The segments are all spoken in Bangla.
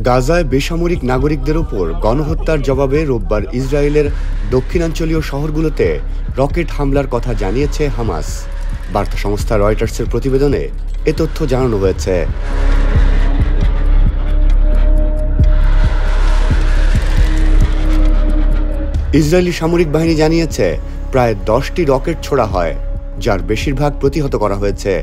গাজায় বেসামরিক নাগরিকদের ওপর গণহত্যার জবাবে রোববার ইসরায়েলের দক্ষিণাঞ্চলীয় শহরগুলোতে রকেট হামলার কথা জানিয়েছে হামাস। বার্তা সংস্থা রয়টার্সের প্রতিবেদনে এ তথ্য জানানো হয়েছে। ইসরায়েলি সামরিক বাহিনী জানিয়েছে প্রায় 10টি রকেট ছোড়া হয়, যার বেশিরভাগ প্রতিহত করা হয়েছে।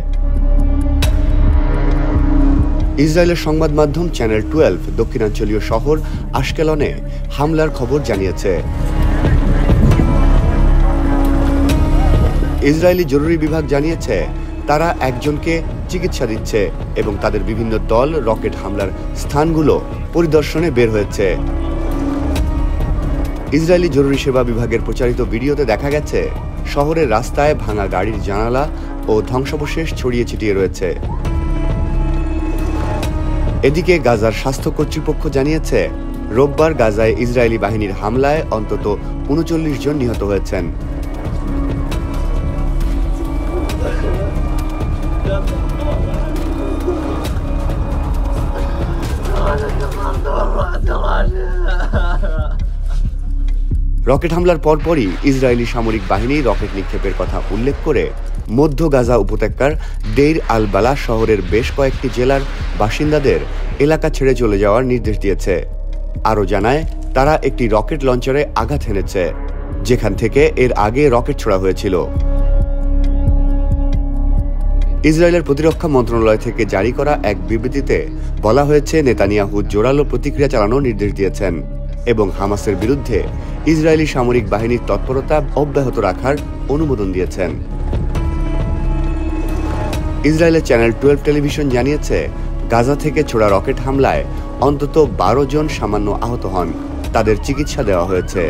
ইসরায়েলের সংবাদ মাধ্যম চ্যানেল 12 দক্ষিণাঞ্চলীয় শহর আশকেলনে হামলার খবর জানিয়েছে। ইসরায়েলি জরুরি বিভাগ জানিয়েছে তারা একজনকে চিকিৎসা দিচ্ছে এবং তাদের বিভিন্ন দল রকেট হামলার স্থানগুলো পরিদর্শনে বের হয়েছে। ইসরায়েলি জরুরি সেবা বিভাগের প্রচারিত ভিডিওতে দেখা গেছে শহরের রাস্তায় ভাঙা গাড়ির জানালা ও ধ্বংসাবশেষ ছড়িয়ে ছিটিয়ে রয়েছে। এদিকে গাজার স্বাস্থ্য কর্তৃপক্ষ জানিয়েছে রোববার গাজায় ইসরায়েলি বাহিনীর হামলায় অন্তত ৩৯ জন নিহত হয়েছেন। রকেট হামলার পরপরই ইসরায়েলি সামরিক বাহিনী রকেট নিক্ষেপের কথা উল্লেখ করে মধ্য গাজা উপত্যকার দেইর আল বালাহ শহরের বেশ কয়েকটি জেলার বাসিন্দাদের এলাকা ছেড়ে চলে যাওয়ার নির্দেশ দিয়েছে। আরও জানায় তারা একটি রকেট লঞ্চারে আঘাত হেনেছে, যেখান থেকে এর আগে রকেট ছোড়া হয়েছিল। ইসরায়েলের প্রতিরক্ষা মন্ত্রণালয় থেকে জারি করা এক বিবৃতিতে বলা হয়েছে নেতানিয়াহু জোরালো প্রতিক্রিয়া চালানোর নির্দেশ দিয়েছেন এবং হামাসের বিরুদ্ধে ইসরায়েলি সামরিক বাহিনীর তৎপরতা অব্যাহত রাখার অনুমোদন দিয়েছেন। ইসরায়েলের চ্যানেল 12 টেলিভিশন জানিয়েছে গাজা থেকে ছোড়া রকেট হামলায় অন্তত 12 জন সামান্য আহত হন, তাদের চিকিৎসা দেওয়া হয়েছে।